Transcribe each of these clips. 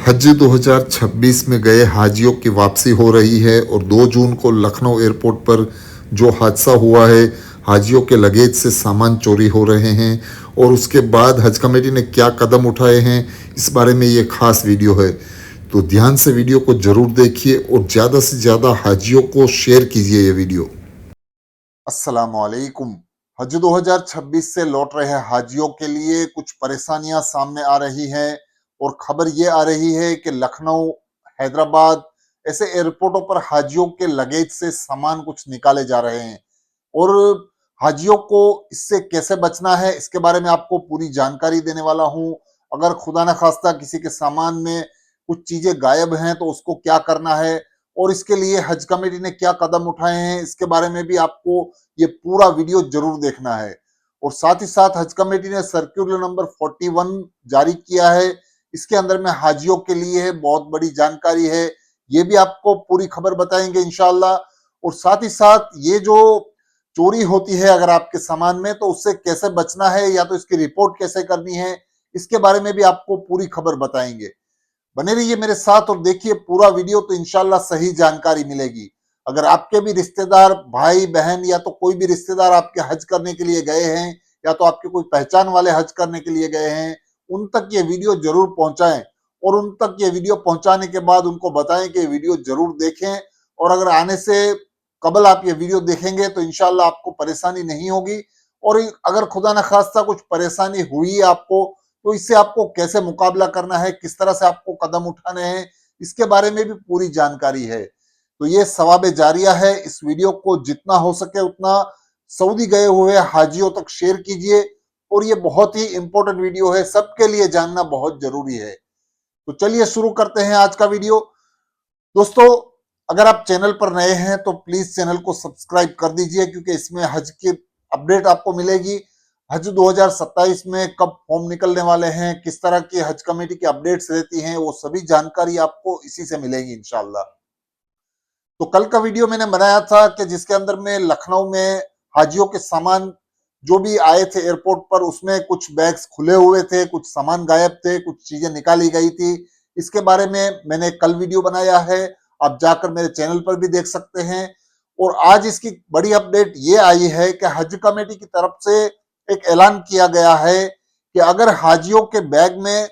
हज 2026 में गए हाजियों की वापसी हो रही है और 2 जून को लखनऊ एयरपोर्ट पर जो हादसा हुआ है, हाजियों के लगेज से सामान चोरी हो रहे हैं और उसके बाद हज कमेटी ने क्या कदम उठाए हैं, इस बारे में ये खास वीडियो है। तो ध्यान से वीडियो को ज़रूर देखिए और ज़्यादा से ज़्यादा हाजियों को शेयर कीजिए ये वीडियो। अस्सलाम वालेकुम। हज 2026 से लौट रहे हाजियों के लिए कुछ परेशानियां सामने आ रही हैं और खबर ये आ रही है कि लखनऊ, हैदराबाद ऐसे एयरपोर्टों पर हाजियों के लगेज से सामान कुछ निकाले जा रहे हैं और हाजियों को इससे कैसे बचना है, इसके बारे में आपको पूरी जानकारी देने वाला हूं। अगर खुदा न खास्ता किसी के सामान में कुछ चीजें गायब हैं तो उसको क्या करना है और इसके लिए हज कमेटी ने क्या कदम उठाए हैं, इसके बारे में भी आपको ये पूरा वीडियो जरूर देखना है। और साथ ही साथ हज कमेटी ने सर्क्यूलर नंबर 41 जारी किया है। इसके अंदर में हाजियों के लिए बहुत बड़ी जानकारी है, ये भी आपको पूरी खबर बताएंगे इंशाल्लाह। और साथ ही साथ ये जो चोरी होती है अगर आपके सामान में, तो उससे कैसे बचना है या तो इसकी रिपोर्ट कैसे करनी है, इसके बारे में भी आपको पूरी खबर बताएंगे। बने रहिए मेरे साथ और देखिए पूरा वीडियो, तो इंशाल्लाह सही जानकारी मिलेगी। अगर आपके भी रिश्तेदार, भाई बहन या तो कोई भी रिश्तेदार आपके हज करने के लिए गए हैं या तो आपके कोई पहचान वाले हज करने के लिए गए हैं, उन तक ये वीडियो जरूर पहुंचाएं और उन तक ये वीडियो पहुंचाने के बाद उनको बताएं कि वीडियो जरूर देखें। और अगर आने से कबल आप ये वीडियो देखेंगे तो इंशाल्लाह आपको परेशानी नहीं होगी। और अगर खुदा न खास्ता कुछ परेशानी हुई आपको, तो इससे आपको कैसे मुकाबला करना है, किस तरह से आपको कदम उठाने हैं, इसके बारे में भी पूरी जानकारी है। तो ये सवाब जारिया है, इस वीडियो को जितना हो सके उतना सऊदी गए हुए हाजियों तक शेयर कीजिए। और ये बहुत ही इंपॉर्टेंट वीडियो है, सबके लिए जानना बहुत जरूरी है। तो चलिए शुरू करते हैं आज का वीडियो। दोस्तों, अगर आप चैनल पर नए हैं तो प्लीज चैनल को सब्सक्राइब कर दीजिए, क्योंकि इसमें हज की अपडेट आपको मिलेगी। हज 2027 में कब फॉर्म निकलने वाले हैं, किस तरह की हज कमेटी की अपडेट्स रहती हैं, वो सभी जानकारी आपको इसी से मिलेगी इंशाल्लाह। तो कल का वीडियो मैंने बनाया था कि जिसके अंदर में लखनऊ में हाजियों के सामान जो भी आए थे एयरपोर्ट पर, उसमें कुछ बैग्स खुले हुए थे, कुछ सामान गायब थे, कुछ चीजें निकाली गई थी। इसके बारे में मैंने कल वीडियो बनाया है, आप जाकर मेरे चैनल पर भी देख सकते हैं। और आज इसकी बड़ी अपडेट ये आई है कि हज कमेटी की तरफ से एक ऐलान किया गया है कि अगर हाजियों के बैग में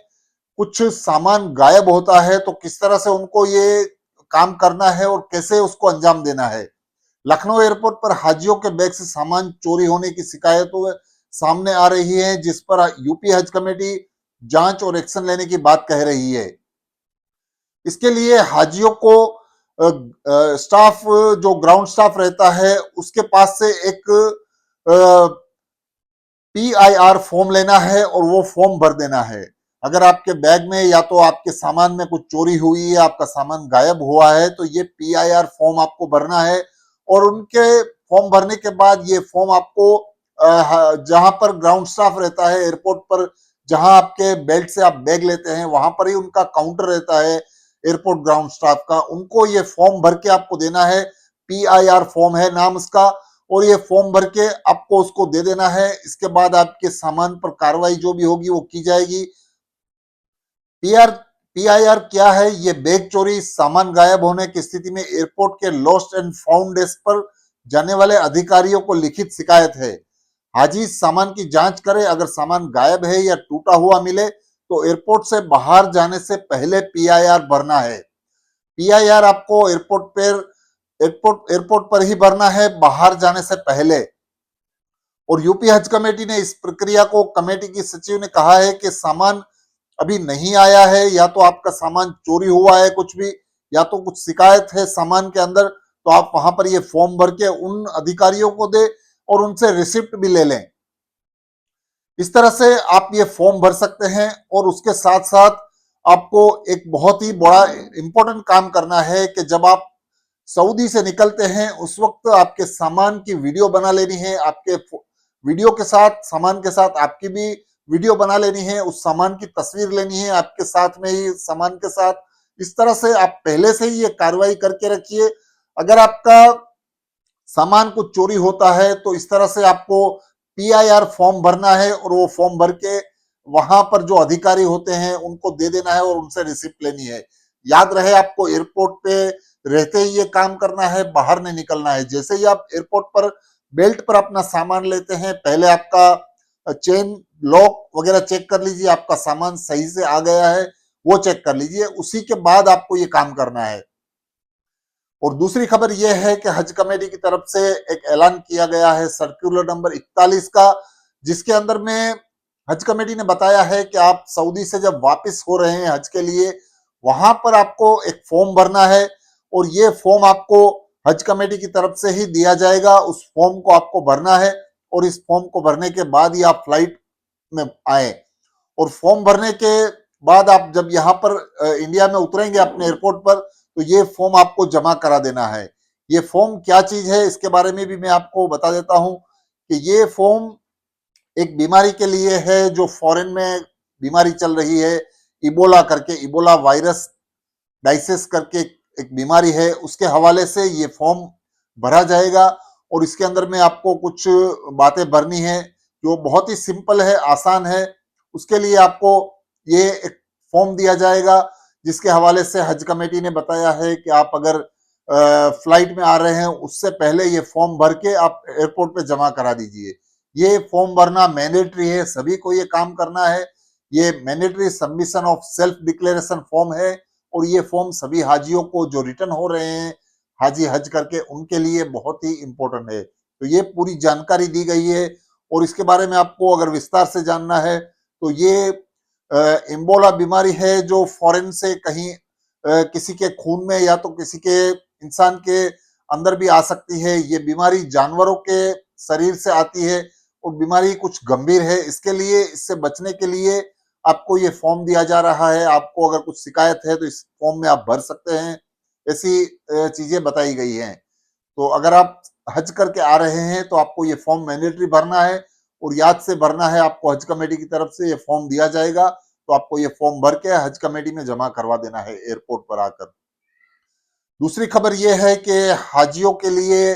कुछ सामान गायब होता है तो किस तरह से उनको ये काम करना है और कैसे उसको अंजाम देना है। लखनऊ एयरपोर्ट पर हाजियों के बैग से सामान चोरी होने की शिकायतों सामने आ रही है, जिस पर यूपी हज कमेटी जांच और एक्शन लेने की बात कह रही है। इसके लिए हाजियों को स्टाफ, जो ग्राउंड स्टाफ रहता है, उसके पास से एक PIR फॉर्म लेना है और वो फॉर्म भर देना है। अगर आपके बैग में या तो आपके सामान में कुछ चोरी हुई है, आपका सामान गायब हुआ है, तो ये PIR फॉर्म आपको भरना है। और उनके फॉर्म भरने के बाद ये फॉर्म आपको जहां पर ग्राउंड स्टाफ रहता है एयरपोर्ट पर, जहां आपके बेल्ट से आप बैग लेते हैं, वहां पर ही उनका काउंटर रहता है एयरपोर्ट ग्राउंड स्टाफ का, उनको ये फॉर्म भर के आपको देना है। PIR फॉर्म है नाम उसका, और ये फॉर्म भर के आपको उसको दे देना है। इसके बाद आपके सामान पर कार्रवाई जो भी होगी वो की जाएगी। PIR क्या है? ये बैग चोरी, सामान गायब होने की स्थिति में एयरपोर्ट के लॉस्ट एंड फाउंड डेस्क पर जाने वाले अधिकारियों को लिखित शिकायत है। हाजी सामान की जांच करे, अगर सामान गायब है या टूटा हुआ मिले तो एयरपोर्ट से बाहर जाने से पहले PIR भरना है। PIR आपको एयरपोर्ट पर ही भरना है, बाहर जाने से पहले। और यूपी हज कमेटी ने इस प्रक्रिया को, कमेटी की सचिव ने कहा है कि सामान अभी नहीं आया है, या तो आपका सामान चोरी हुआ है कुछ भी, या तो कुछ शिकायत है सामान के अंदर, तो आप वहां पर ये फॉर्म भर के उन अधिकारियों को दे और उनसे रिसिप्ट भी ले लें। इस तरह से आप ये फॉर्म भर सकते हैं। और उसके साथ साथ आपको एक बहुत ही बड़ा इंपॉर्टेंट काम करना है कि जब आप सऊदी से निकलते हैं उस वक्त आपके सामान की वीडियो बना लेनी है। आपके वीडियो के साथ, सामान के साथ आपकी भी वीडियो बना लेनी है, उस सामान की तस्वीर लेनी है आपके साथ में ही, सामान के साथ। इस तरह से आप पहले से ही ये कार्रवाई करके रखिए। अगर आपका सामान कुछ चोरी होता है तो इस तरह से आपको PIR फॉर्म भरना है और वो फॉर्म भर के वहां पर जो अधिकारी होते हैं उनको दे देना है और उनसे रिसिप्ट लेनी है। याद रहे आपको एयरपोर्ट पे रहते ही ये काम करना है, बाहर नहीं निकलना है। जैसे ही आप एयरपोर्ट पर बेल्ट पर अपना सामान लेते हैं, पहले आपका चेन लॉक वगैरह चेक कर लीजिए, आपका सामान सही से आ गया है वो चेक कर लीजिए, उसी के बाद आपको ये काम करना है। और दूसरी खबर यह है कि हज कमेटी की तरफ से एक ऐलान किया गया है सर्कुलर नंबर 41 का, जिसके अंदर में हज कमेटी ने बताया है कि आप सऊदी से जब वापस हो रहे हैं हज के लिए, वहां पर आपको एक फॉर्म भरना है और ये फॉर्म आपको हज कमेटी की तरफ से ही दिया जाएगा। उस फॉर्म को आपको भरना है और इस फॉर्म को भरने के बाद ही आप फ्लाइट में आए। और फॉर्म भरने के बाद आप जब यहाँ पर इंडिया में उतरेंगे अपने एयरपोर्ट पर, तो ये फॉर्म आपको जमा करा देना है। ये फॉर्म क्या चीज है इसके बारे में भी मैं आपको बता देता हूं कि ये फॉर्म एक बीमारी के लिए है जो फॉरेन में बीमारी चल रही है, इबोला करके, इबोला वायरस डाइसिस करके एक बीमारी है, उसके हवाले से ये फॉर्म भरा जाएगा। और इसके अंदर में आपको कुछ बातें भरनी है जो बहुत ही सिंपल है, आसान है। उसके लिए आपको ये एक फॉर्म दिया जाएगा जिसके हवाले से हज कमेटी ने बताया है कि आप अगर फ्लाइट में आ रहे हैं उससे पहले ये फॉर्म भर के आप एयरपोर्ट पे जमा करा दीजिए। ये फॉर्म भरना मैंडेटरी है, सभी को ये काम करना है। ये mandatory submission of self declaration form है और ये फॉर्म सभी हाजियों को जो रिटर्न हो रहे हैं हाजी हज करके, उनके लिए बहुत ही इंपॉर्टेंट है। तो ये पूरी जानकारी दी गई है और इसके बारे में आपको अगर विस्तार से जानना है तो ये इम्बोला बीमारी है जो फॉरेन से कहीं किसी के खून में या तो किसी के इंसान के अंदर भी आ सकती है। ये बीमारी जानवरों के शरीर से आती है और बीमारी कुछ गंभीर है। इसके लिए, इससे बचने के लिए आपको ये फॉर्म दिया जा रहा है। आपको अगर कुछ शिकायत है तो इस फॉर्म में आप भर सकते हैं, ऐसी चीजें बताई गई हैं। तो अगर आप हज करके आ रहे हैं तो आपको ये फॉर्म मैंडेटरी भरना है और याद से भरना है। आपको हज कमेटी की तरफ से ये फॉर्म दिया जाएगा, तो आपको ये फॉर्म भर के हज कमेटी में जमा करवा देना है एयरपोर्ट पर आकर। दूसरी खबर यह है कि हाजियों के लिए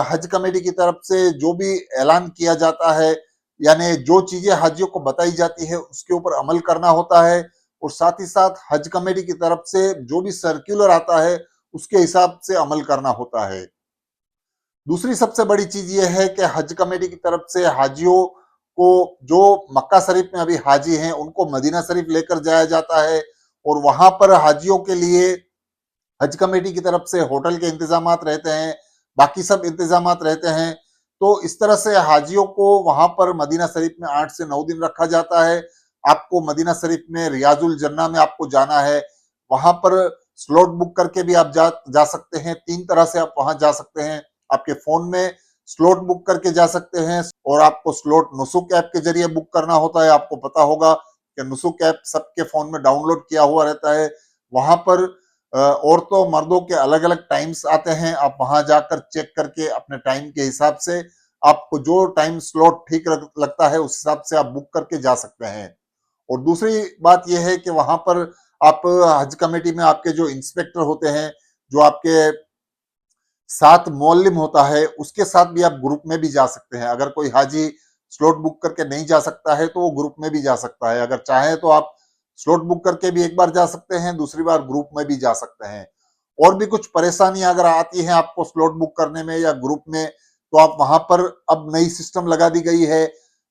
हज कमेटी की तरफ से जो भी ऐलान किया जाता है, यानी जो चीजें हाजियों को बताई जाती है उसके ऊपर अमल करना होता है और साथ ही साथ हज कमेटी की तरफ से जो भी सर्कुलर आता है उसके हिसाब से अमल करना होता है। दूसरी सबसे बड़ी चीज यह है कि हज कमेटी की तरफ से हाजियों को, जो मक्का शरीफ में अभी हाजी हैं, उनको मदीना शरीफ लेकर जाया जाता है और वहां पर हाजियों के लिए हज कमेटी की तरफ से होटल के इंतजाम रहते हैं, बाकी सब इंतजाम रहते हैं। तो इस तरह से हाजियों को वहां पर मदीना शरीफ में 8 से 9 दिन रखा जाता है। आपको मदीना शरीफ में रियाजुल जन्ना में आपको जाना है, वहां पर स्लॉट बुक करके भी आप जा सकते हैं। 3 तरह से आप वहां जा सकते हैं। आपके फोन में स्लॉट बुक करके जा सकते हैं और आपको स्लॉट नुसुक ऐप के जरिए बुक करना होता है। आपको पता होगा कि नुसुक ऐप सबके फोन में डाउनलोड किया हुआ रहता है। वहां पर औरतों मर्दों के अलग अलग टाइम्स आते हैं, आप वहां जाकर चेक करके अपने टाइम के हिसाब से आपको जो टाइम स्लॉट ठीक लगता है उस हिसाब से आप बुक करके जा सकते हैं। और दूसरी बात यह है कि वहां पर आप हज कमेटी में आपके जो इंस्पेक्टर होते हैं, जो आपके साथ मोअल्लिम होता है, उसके साथ भी आप ग्रुप में भी जा सकते हैं। अगर कोई हाजी स्लॉट बुक करके नहीं जा सकता है तो वो ग्रुप में भी जा सकता है। अगर चाहे तो आप स्लॉट बुक करके भी एक बार जा सकते हैं, दूसरी बार ग्रुप में भी जा सकते हैं। और भी कुछ परेशानियां अगर आती हैं आपको स्लॉट बुक करने में या ग्रुप में, तो आप वहां पर अब नई सिस्टम लगा दी गई है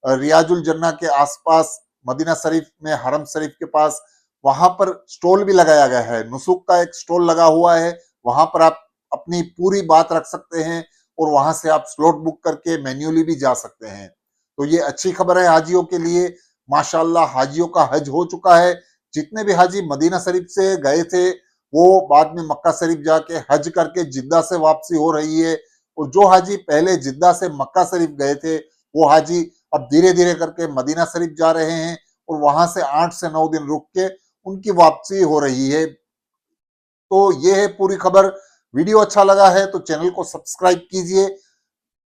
रियाजुल जन्ना के आसपास, मदीना शरीफ में हरम शरीफ के पास, वहां पर स्टॉल भी लगाया गया है। नुसुक का एक स्टॉल लगा हुआ है, वहां पर आप अपनी पूरी बात रख सकते हैं और वहां से आप स्लॉट बुक करके मैन्युअली भी जा सकते हैं। तो ये अच्छी खबर है हाजियों के लिए। माशाल्लाह हाजियों का हज हो चुका है। जितने भी हाजी मदीना शरीफ से गए थे वो बाद में मक्का शरीफ जाके हज करके जिद्दा से वापसी हो रही है और जो हाजी पहले जिद्दा से मक्का शरीफ गए थे वो हाजी अब धीरे धीरे करके मदीना शरीफ जा रहे हैं और वहां से 8 से 9 दिन रुक के उनकी वापसी हो रही है। तो ये है पूरी खबर। वीडियो अच्छा लगा है तो चैनल को सब्सक्राइब कीजिए,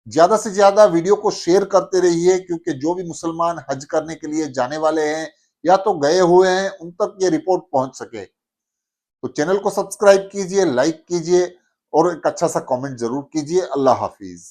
ज्यादा से ज्यादा वीडियो को शेयर करते रहिए, क्योंकि जो भी मुसलमान हज करने के लिए जाने वाले हैं या तो गए हुए हैं उन तक ये रिपोर्ट पहुंच सके। तो चैनल को सब्सक्राइब कीजिए, लाइक कीजिए और एक अच्छा सा कमेंट जरूर कीजिए। अल्लाह हाफिज।